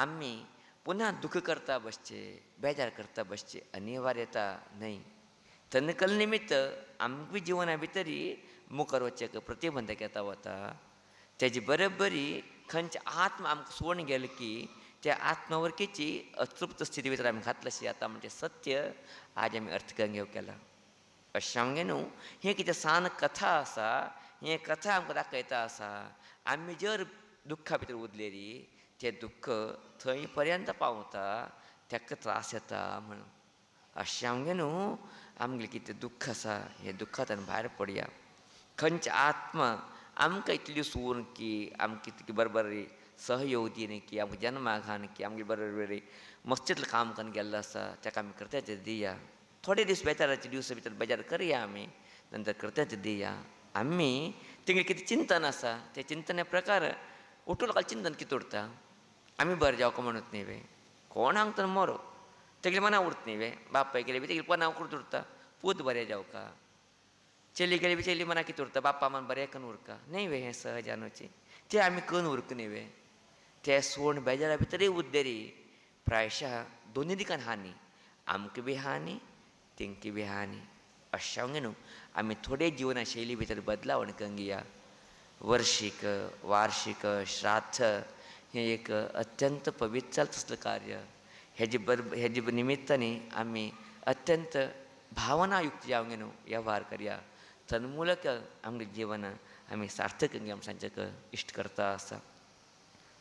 आमी पुन्हा दुख करता बसचे बेजार करता बसचे अनिवार्यता न्हय तन्कल निमित्त आमगे जिवना भितरी मुखार वचचे प्रतिबंधक येता वता तेजी बरोबरी खंयचे आत्मा आमकां सोडून गेले की त्या आत्मवर्केची अतृप्त स्थिती भितर आमी घातलीशी आता म्हणजे सत्य आज आमी अर्थ करून घेवं केला अशें आमगे न्हू हें कितें सान कथा आसा हें कथा आमकां दाखयता आसा आमी जर दुख्खा भितर उरलेली तें दुख्ख थंय पर्यंत पावता ताका त्रास येता म्हणून अशें आमगे न्हू आमगेलें कितें दुख्ख आसा हें दुख्खांतल्यान भायर पडया खंयचे आत्मा आमकां इतल्यो सूर की आमकां इतली बरें सहयोग दिनी की आमकां जन्माक घान की आमगे बरें मस्तीतलें काम करून गेल्लो आसा ताका आमी कृतज्ञता दिया थोडे दीस बेजाराचे दिवस भितर बेजार करया आमी नंतर कृतज्ञता दिया आमी तेंगे कितें चिंतन आसा तें चिंतना प्रकार उठून लोकांचें चिंतन कितें उरता आमी बरें जावंक म्हणूत न्ही वे कोणाक तर मरो तेगेले मना उरता न्ही वे बापाय गेले बी तेगेले पना उरता उरता पूत बरें जावका चली गेली बी चली मना कितें उरता बापा मन बरें करून उरका न्ही वे हें सहजानुची तें आमी करून उरका न्ही वे ते सोड बेजारा भितरय उद्देरी प्रायशा दोनी दिकान हानी आमकां बी हानी तेंकी बी हानी अशें न्हू आमी थोडे जिवना शैली भितर बदलावण करूंक या वर्शीक वार्षिक श्राद्ध हे एक अत्यंत पवित्र जाल्लें तसलें कार्य. हेजे निमित्ताने आमी अत्यंत भावनायुक्त जावंक न्हू व्यवहार करया. तन्मुलक आमगे जिवन आमी सार्थक करया म्हूण सांगचेक इश्ट करता आसा.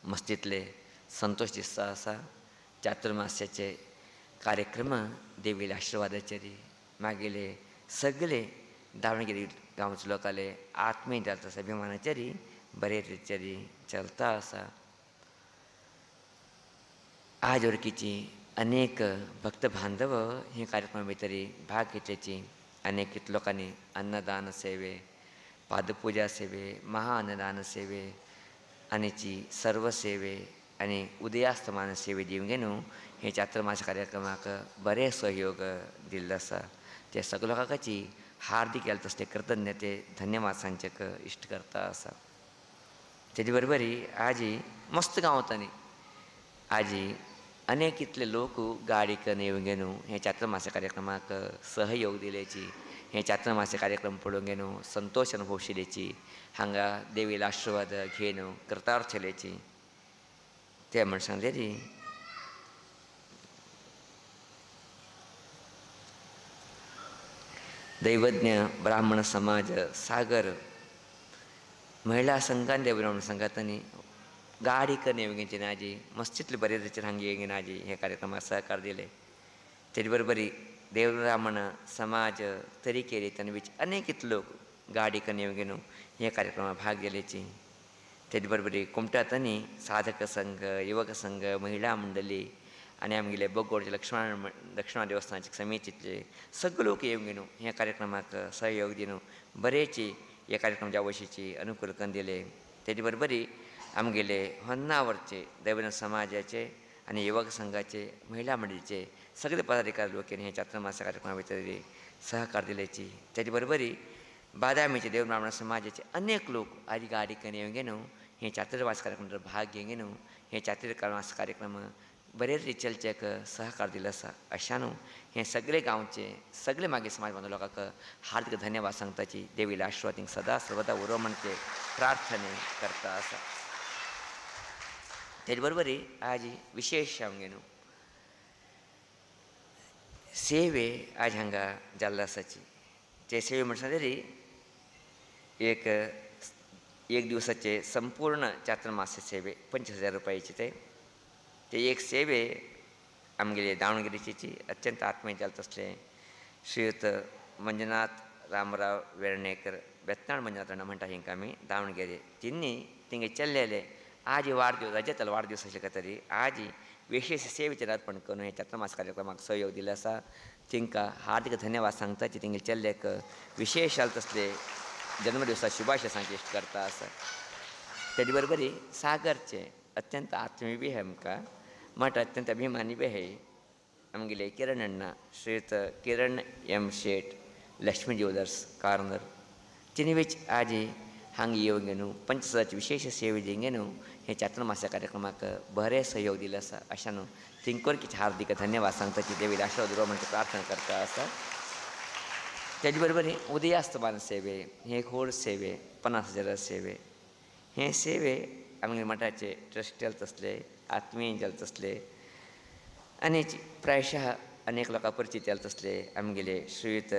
मस्तींतले संतोश दिसता आसा. चातुर्मास्याचे कार्यक्रम देवीले आशिर्वादाचेरी मागीले सगळे दावणगिरी गांवचे लोकाले आत्मीय जाता आसा अभिमानाचेरी बरे रितीचेरी चलता आसा. आज वरकीची अनेक भक्त बांधव हे कार्यक्रमा भितर भाग घेतल्याची अनेक लोकांनी अन्नदान सेवे, पादपुजा सेवे, महाअन्नदान सेवे आनीची सर्व सेवे आनी उदयास्तमान सेवे दिवंक न्हू हे चातुर्मास कार्यक्रमाक बरे सहयोग दिल्लो आसा. ते सगळे लोकांची हार्दिक केले तसले कृतज्ञते धन्यवाद सांगचेक इश्ट करता आसा. तेजे बरोबरी आजी मस्त गावतांनी आजी अनेक इतले लोक गाडीक येवंक न्हू हे चातुर्मास कार्यक्रमाक सहयोग दिल्याची हे चातुर्मास कार्यक्रम पळोवंक न्हू संतोश अनुभवशिल्ल्याची हांगा देवीला आशिर्वाद घेवन कृतार्थ केल्याची ते म्हण सांगलेली. दैवज्ञ ब्राह्मण समाज सागर महिला संघान देवब्राह्मण संघातांनी गाडी येवंगेची नाजी मस्तीतले बरे तरेचेर हांगा येवंगे नाजी हे कार्यक्रमाक सहकार दिले. तेजे बरोबरी देवब्राह्मण समाज तरीकेरी तांणी अनेक लोक गाडी येवंगे न्हू हे कार्यक्रमाक भाग घेवल्याची. तेजे बरोबरी कुमटांनी साधक संघ, युवक संघ, महिला मंडली आनी आमगेले बोगोडचे लक्ष्मण देवस्थानाचे समितीतले सगळे लोक येवंगे न्हू हे कार्यक्रमाक सहयोग दिवन बरेची हे कार्यक्रमाच्या वशीची अनुकूल करून दिले. तेजे बरोबरी आमगेले होन्नावरचे दैवज्ञ समाजाचे आनी युवक संघाचे महिला मंडळीचे सगळे पदाधिकारी लोकांनी हे चातुर्मास कार्यक्रमा भितर सहकार दिल्याची. तेजे बरोबरी बादामीचे देव ब्राह्मण समाजाचे अनेक लोक आज गाडी करून येवंगे न्हू हे चातुर्मास कार्यक्रमात भाग घेवंगे न्हू हे चातुर्मास कार्यक्रम बरे चलचेक सहकार दिलो आसा. अशा न्हू हे सगळे गांवचे सगळे मागीर समाज बांदव लोकांक हार्दिक धन्यवाद सांगताची देवीला आशिर्वाद थिंग सदा सर्वदा उरो म्हणचे प्रार्थने करता आसा. तेजे बरोबरी आज विशेष आमगे न्हू सेवे आज हांगा जाल्लो आसाची. ते सेवे म्हण सांगलेली एक दिवसाचे संपूर्ण चातुर्मास सेवे 25,000 रुपयाचे ते एक सेवे आमगेले दावणगिरीची अत्यंत आत्मीय जाल्ले तसले श्रीयुत मंजुनाथ रामराव वेर्णेकर बेत्ताळ मंजुनाथ राणा म्हणटा हिंकां आमी दावणगेरे तिनी तिंगे चल्लेले आज वाडदिवस रजतल वाडदिवस आशिल्ले तरी आज विशेष सेवेचेर अर्पण करून हे चातुर्मास कार्यक्रमाक सहयोग दिलो आसा. तिंकां हार्दिक धन्यवाद सांगताची तिंगे चल्लेक विशेष जाल्ले तसले जन्मदिवसा शुभाशय सांगचे इश्ट करता आसा. तेजे बरोबरी सागरचे अत्यंत आत्मीय बी हे आमकां मठ अत्यंत अभिमानी बी है आमगेले किरण अण्णा श्रीयुत किरण एम शेट लक्ष्मी ज्युवेलर्स कार्नर तिनी आज हांगा येवंगे न्हू 25,000 विशेष सेवे दिवंगे न्हू हे चातुर्मास कार्यक्रमाक बरे सहयोग दिलो आसा. अशा न्हू तिंकोर कितें हार्दिक धन्यवाद सांगताची देवीला आशिर्वाद उरो म्हणचे प्रार्थना करता आसा. तेजे बरोबरी उदयास्तमान सेवे हे एक व्हड सेवे 50,000 सेवे हे सेवे आमगे मठाचे ट्रस्ट जाल्ले तसले आत्मीय जाल्ले तसले आनी प्रायशः अनेक लोकां परिचीत जाल्ले तसले आमगेले श्रीयुत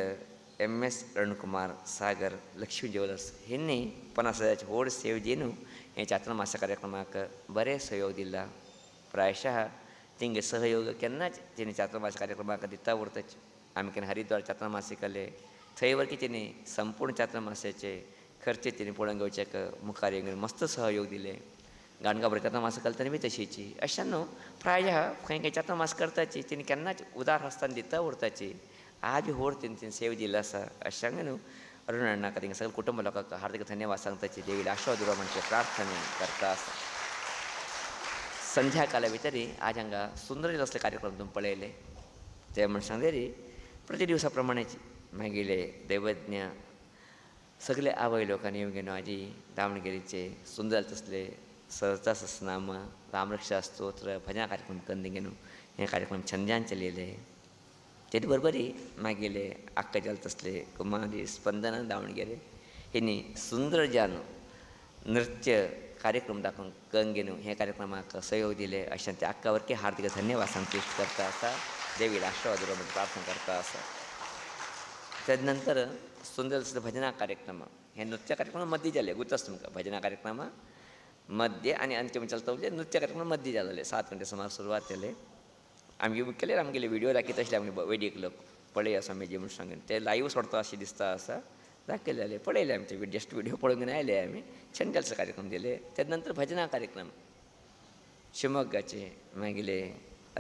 MS रणकुमार सागर लक्ष्मी ज्युवेलर्स हिंनी 50,000 व्हड सेवे दिवन हे चातुर्मास कार्यक्रमाक बरे सहयोग दिला. प्रायशः तिंगे सहयोग केन्नाच तेणी चातुर्मास कार्यक्रमाक दिता उरताचे. आमी केन्ना हरिद्वार चातुर्मास शिकले थंय वरकी तेणी संपूर्ण चातुर्मासाचे खर्च तेणी पळोवन घेवच्याक मुखार येवन मस्त सहयोग दिले. गाणगापूर चातुर्मास करतना बी तशीची. अशा न्हू प्रायः खंय खंय चातुर्मास करताची तेणी केन्नाच उदार हस्तान दिता उरताची. आज व्हड तेणी सेवा दिलो आसा. अशांग न्हू अरुण अण्णाक तिंगा सगळे कुटुंब लोकांक हार्दिक धन्यवाद सांगताची देवीला आशिर्वाद उरो म्हणचे प्रार्थने करता आसा. संध्या काला भितर आज हांगा सुंदर असले कार्यक्रम तुमी पळयले ते म्हण सांगलेली प्रति दिवसा प्रमाणेची मागीले दैवज्ञ सगळे आवय लोकांनी येवंगे न्हू आजी दावणगिरीचे सुंदर तसले सहजा सस्नाम रामरक्षा स्तोत्र भजन कार्यक्रम करून दिंगे न्हू हे कार्यक्रम छंद्यान चलयले. तेजे बरोबरी मागीले आख्खे जाल्ले तसले कुमारी स्पंदना दावणगेरे हिनी सुंदर जान नृत्य कार्यक्रम दाखोवन गंगेन हे कार्यक्रमाक सहयोग दिले अशें ते आख्खा वर्की हार्दिक धन्यवाद सांगचे इश्ट करता आसा देवीला आशीर्वाद दिलो म्हणून प्रार्थना करता आसा तदनंतर सुंदर भजना कार्यक्रम हे नृत्य कार्यक्रम मध्य जाले गुतस तुमकां भजना कार्यक्रम मध्य आणि अंतिम चलता म्हणजे नृत्य कार्यक्रम मध्य जाले 7 गंटे सुमार सुरवात केले आमी केले आमगेले व्हिडिओ दाखयत आसले आमी वेडीक लोक पळय आसा आमी जे म्हणून सांगून ते लाईव्ह सोडता अशें दिसता आसा दाखयलेले पळयले आमी ते जस्ट व्हिडिओ पळोवन आयले आमी छंदलचे कार्यक्रम दिले त्यानंतर भजना कार्यक्रम शिवमोग्गाचे मागीले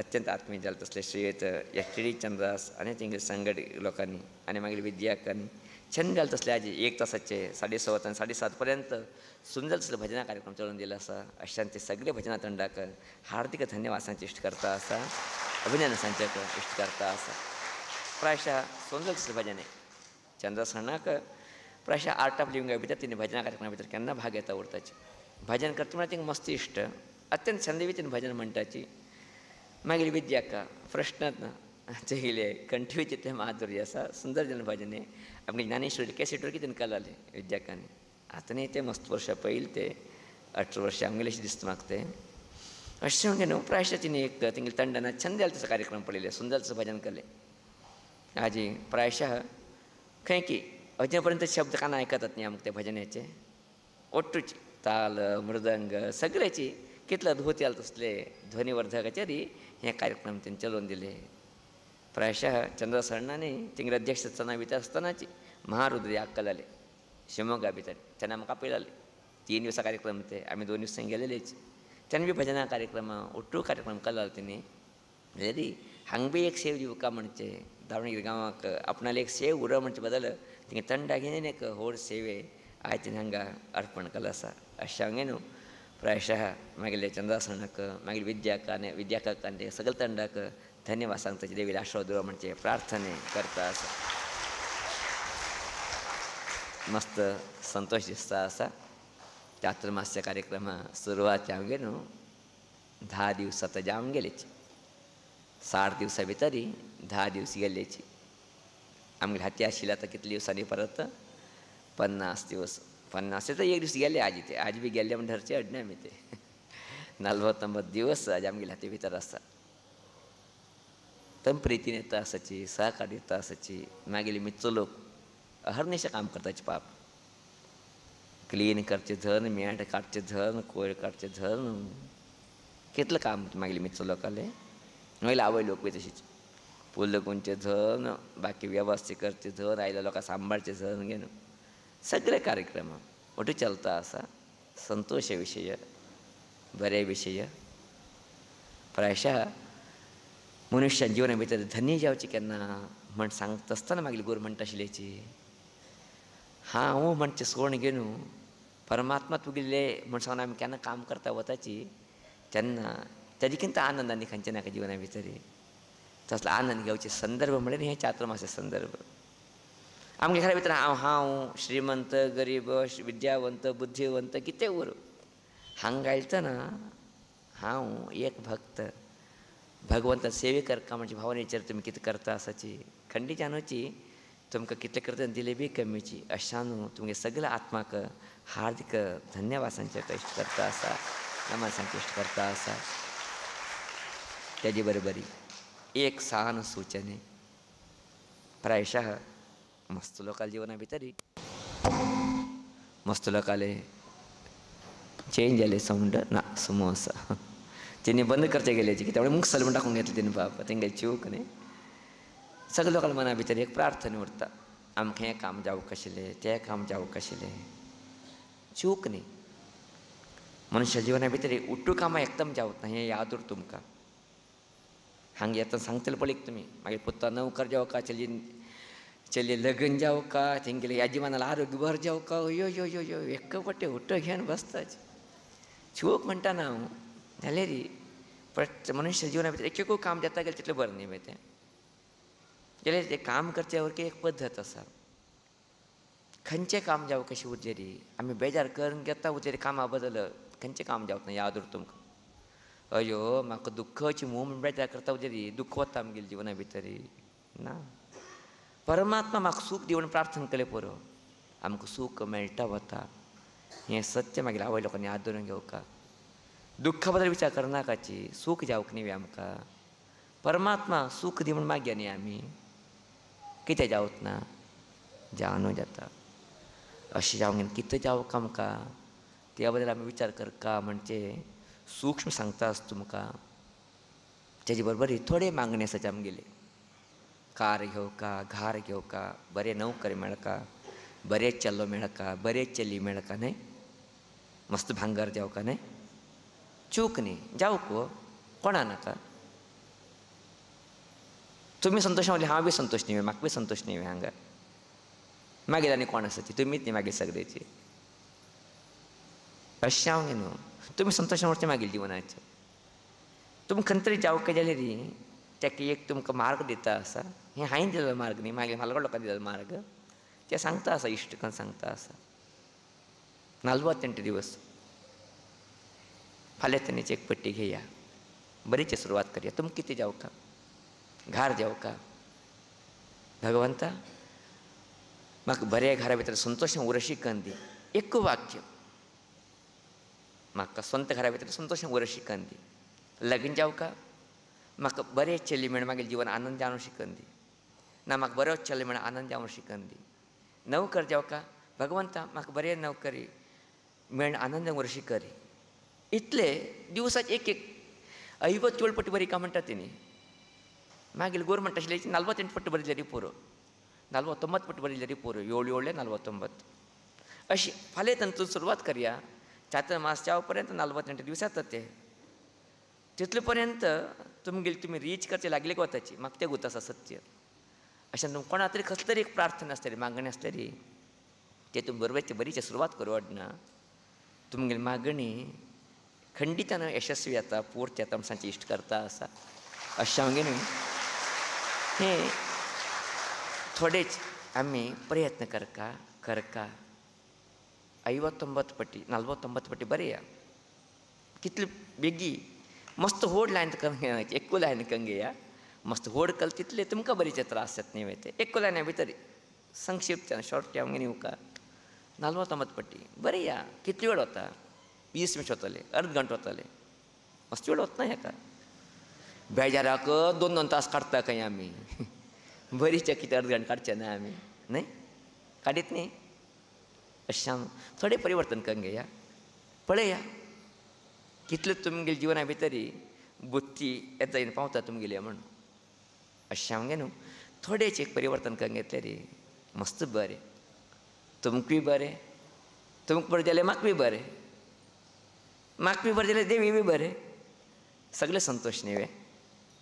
अत्यंत आत्मीय जाले तसले श्रीयुत एच डी चंद्रास आनी तेंगे संगड लोकांनी आनी मागीर विद्याकांनी छंद जाले तसले आज 1 तासाचे 6:15 आनी 7:30 पर्यंत सुंदर तसले भजना कार्यक्रम चलोवन दिला आसा अशें ते सगळे भजना तंडाक हार्दिक धन्यवाद सांगचे इश्ट करता आसा अभिनंदन सांगचे इश्ट करता आसा प्रायशः सुंदर तसले भजने चंद्रसणाक प्रायशः आर्ट ऑफ लिविंगा भितर तिने भजना कार्यक्रमा भितर केन्ना भाग घेता उरताची भजन करता म्हळ्यार तिंगा मस्त इश्ट अत्यंत छंदवी तिने भजन म्हणटाची मागीर विद्याका प्रश्नच ना तेगेले कंठी तितले माधुर्य आसा सुंदर जन भजने आमगे ज्ञानेश्वरी कॅसेटवर कितें कळाले विद्याकांनी आतांय ते मस्त वर्सां पयलीं ते 18 वर्सां आमगेले अशें दिसता म्हाका ते अशें म्हणजे न्हू प्रायशः तिने एक तेंगेले तंडाना छंद जाले तसो कार्यक्रम पळयले सुंदरसो भजन केलें हाजी प्रायशः खंय की अजे पर्यंत शब्द काना आयकतात न्ही आमकां ते भजनाचे ओट्टूची ताल मृदंग सगळ्याची कितलो अद्भुत जाले तसले ध्वनिवर्धकाचेर हे कार्यक्रम तेंचे चलोवन दिले प्रायशः चंद्रसरणांनी तेंगेले अध्यक्ष आसतना भितर आसतनाची महारुद्र याग केलेले शिवमोग्गा भितर तेन्ना आमकां आपयलेले 3 दिवसां कार्यक्रम ते आमी 2 दिवस थंय गेलेलेच तेन्ना बी भजना कार्यक्रम ओट्टू कार्यक्रम केलो तेणी तरी हांगा बी एक सेव दिवका म्हणचे दावणगिरी गांवाक आपणाले एक सेव उरव म्हणचे बदल तिंगे तंडा घेवन एक व्हड सेवे आयज तिणें हांगा अर्पण केलो आसा अशें हांगे न्हू प्रायशः मागीर चंद्रसरणाक मागीर विद्याकाक आनी सगळे तंडाक धन्यवाद सांगताची देवीला आशीर्वाद दिवं म्हणचे प्रार्थने करता आसा मस्त संतोष दिसता आसा चातुर्मास्य कार्यक्रम सुरवात हांगे न्हू 10 दिवस आतां जावन गेलेची 60 दिवसां भितर 10 दीस गेल्लेची आमगे हाती आशिल्ले आतां कितले दिवसांनी परत 50 दिवस 50 तर एक दीस गेले आज बी गेल्ले म्हण धरचे अडणे आमी ते 49 दिवस आज आमगे हाती भितर आसा तम प्रितीन येता आसाची सहकार येता आसाची मागीर मिच्चो लोक अहर्निशें काम करताचे पाप क्लीन करचे धन मेट काडचे धन कोयर काडचे धन कितलें काम मागीर मिच्चो लोकाले मागीर आवय लोक बी तशीच फुल गुंचे धन बाकी वेवस्थीत करचे धन आयल्या लोकांक सांबाळचे धन घेवन सगळे कार्यक्रम ओटू चलता आसा संतोश विशय बरे विशय प्रायशः मनुष्या जिवना भितर धन्य जावची केन्ना म्हण सांगता आसतना मागीर गुरू म्हणटा आशिल्लेची हांव म्हणचे सोण घेवन परमात्मा तुगेले म्हण सांगून आमी केन्ना काम करता वताची तेन्ना तेजे किंत आनंद आनी खंयचे नाका जिवना भितर तसलो आनंद घेवचे संदर्भ म्हळ्यार हे चातुर्मास्य संदर्भ आमगे घरा भितर हांव श्रीमंत गरीब विद्यावंत बुद्धिवंत कितें उर हांगा आयतना हांव एक भक्त भगवंता सेवे करता म्हणजे भावनेचेर तुमी कितें करता आसाची खंडी जानूची तुमकां कितले करता दिले बी कमीची अशा न्हू तुमगे सगळे आत्माक हार्दिक धन्यवाद सांगचे इश्ट करता आसा नमन सांगचे इश्ट करता आसा तेजे बरोबरी एक सान सूचने प्रायशः मस्त लोकांच्या जिवना भितर मस्त लोकाले चेंज जाले सावंड ना समूह आसा तेणी बंद करचे गेल्याची कित्याक मुख सलमून टाकून घेतले तेणी बाबा तेंगे चिवक न्ही सगळे लोकांच्या मना भितर एक प्रार्थना उरता आमकां हें काम जावंक आशिल्लें तें काम जावंक आशिल्लें चूक न्ही मनुष्य जिवना भितर उट्टू कामां एकदम जावंक ना हें याद उर तुमकां हांगा येता सांगतले पळय तुमी मागीर पुत्ता नवकार जावका चली लग्न जावका तेंगेले याजिमानाला आरोग्य भर जावका यो यो यो यो एक पट्टे उट्ट घेवन बसताच चूक म्हणटा ना हांव जाल्यार पण मनुष्य जिवना भितर एक काम जाता गेलें तितलें बरें न्ही तें जाल्यार तें काम करचे वरकी एक पद्दत आसा खंयचें काम जावं कशें उरलेली आमी बेजार करून घेता उरलेली कामा बदल खंयचें काम जावंक ना याद उर तुमकां अयो म्हाका दुख्खाची मोह म्हण बेजार करता उरलेली दुख्ख वता आमगेल्या जिवना भितर ना परमात्मा म्हाका सूख दिवन प्रार्थना केलें पुरो आमकां सूख मेळटा वता हें सत्य मागीर आवय लोकांनी याद दवरून घेवका. दुख्खा बद्दल विचार करनाकाची, सूख जावंक न्ही आमकां. परमात्मा सूख दी म्हूण मागया न्ही आमी. कितें जावत ना, जावनूच जाता. अशें जावंक कितें जावंक आमकां त्या बद्दल आमी विचार करता. म्हणजे सूक्ष्म सांगता आसता तुमकां. तेजे बरोबर थोडे मागणे आसात आमगेले. कार घेवका, घार घेवका, बरे नोकरी मेळका, बरे चलो मेळका, बरे चली मेळका न्हय. मस्त भांगर जावका न्हय. चूक न्ही जावंक कोणा नाका. तुमी संतोश म्हणले हांव बी संतोश न्ही, म्हाका बी संतोश न्ही हांगा. मागीर आनी कोण आसाची, तुमीच न्ही मागीर सगळेची. अशें हांव न्हू. तुमी संतोशान उरचें मागीर जिवनाचें. तुमकां खंय तरी जावंक जाल्यार तेका एक तुमकां मार्ग दिता आसा. हें हांवें दिलो मार्ग न्ही, मागीर म्हालगड लोकांनी दिलो मार्ग. तें सांगता आसा, इश्टकान सांगता आसा. 48 दिवस फाल्यां तन्नेची एक पट्टी घेया, बरीची सुरवात करया. तुमकां कितें जावका, घार जावका. भगवंता म्हाका बरे घरा भितर संतोशान उरशी कन्न दी. एक वाक्य म्हाका स्ವಂತ घरा भितर संतोशान उरशी कन्न दी. लग्न जावका, म्हाका बरें चली मेळून मागीर जिवन आनंद जावन शिकन दी. ना म्हाका बरो चली मेळून आनंद जावन शिकन दी. नोकर जावका, भगवंता म्हाका बरें नोकरी मेळून आनंद जावन शिकरी. इतले दिवसाक एक 57 पट्टी बरी का म्हणटा तेणी. मागीर गोरमेंट आशिल्ले 48 पट्टी बरयल्यारी पुरो. 49 पट्टी बरयल्यारी पुरो. 7 49. अशी फाल्यां तांतून सुरवात करया. चातुर्मास जाव पर्यंत 48 दीस जातात ते. तितले पर्यंत तुमी रीच करचे लागले वताची. म्हाका तें गुत आसा सत्य. अशें तुमकां कोणा तरी कसली तरी एक प्रार्थना आसतली, मागणी आसतली, ते तुमी बरीचे सुरवात करूं वडना. तुमगेली मागणी खंडितान यशस्वी जाता, पूर्त जाता म्हूण सांगचे इश्ट करता आसा. अशें हांव न्ही हें थोडेच आमी प्रयत्न करका. 59 पट्टी 49 पट्टी बरेया. कितले बेगी मस्त व्हड लायन कंगे एक्कू लायन कंगेया. मस्त व्हड कल तितले तुमकां बरीचे त्रास जाता न्ही ते. एक्कू लायना भितर संक्षिप्त शॉर्ट हांव न्ही उका 49 पट्टी बरेया. कितले वेळ वता, 20 मिनट वतले, अर्द घंट वतले. मस्त वेळ वतना हेका. बेजाराक 2-2 तास काडटा खंय आमी. बरीचे कितें अर्द घंट काडचे ना आमी न्हय. काडीत न्ही. अशें थोडें परिवर्तन करून घेया. पळया कितले तुमगेल्या जिवना भितर बुद्धी येता येवन पावता तुमगेली म्हण. अशें हांव न्हू थोडेच एक परिवर्तन करून घेतलें मस्त बरें. तुमकांय बरें, तुमकां बरें जाल्यार म्हाका बी बरें, म्हाका बी बरें जाल्यार देवी बी बरें. सगळे संतोश न्ही.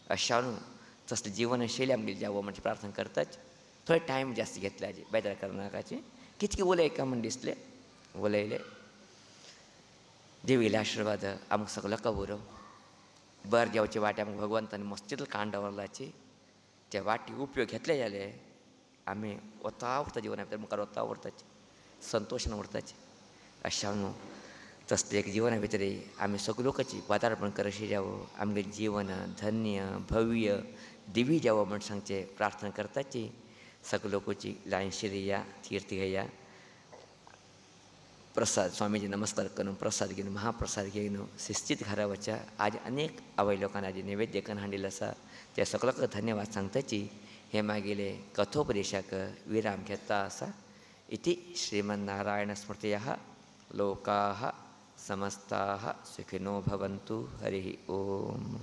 अशें हांव न्हू तसलें जिवनशैली आमगेली जावं म्हणजे प्रार्थना करताच. थोडे टायम जास्त घेतले हाजे बेजार करनाकाची. कितके उलयका म्हण दिसलें उलयले. देवीले आशिर्वाद आमकां सगळ्यांक उरो. बरें देवचे वाटे आमकां भगवंतान मस्तीत काण दवरलाची. ते वाटी उपयोग घेतले जाल्यार आमी वता उरता जिवना भितर मुखार वता उरताचे, संतोशान उरताचे. अशें हांव न्हू तसलें एक जिवना भितर आमी सगळे लोकांची पदार्पण करशी जावं. आमगे जीवन धन्य भव्य दिवी जावं म्हण सांगचे प्रार्थना करताची. सगळे लोकांची लायन शिरया, तीर्थ घेया. प्रसाद स्वामीजी नमस्कार करून प्रसाद घेवन महाप्रसाद घेवन शिस्तीत घरा वचा. आज अनेक आवय लोकांनी आज नैवेद्य करून हाडिल्लो आसा. त्या सगळ्यांक धन्यवाद सांगताची हे मागेले कथोपदेशाक विराम घेता आसा. इति श्रीमन्नारायण स्मृतयः लोकाः समस्ताः सुखिनो भवन्तु. हरिः ओम.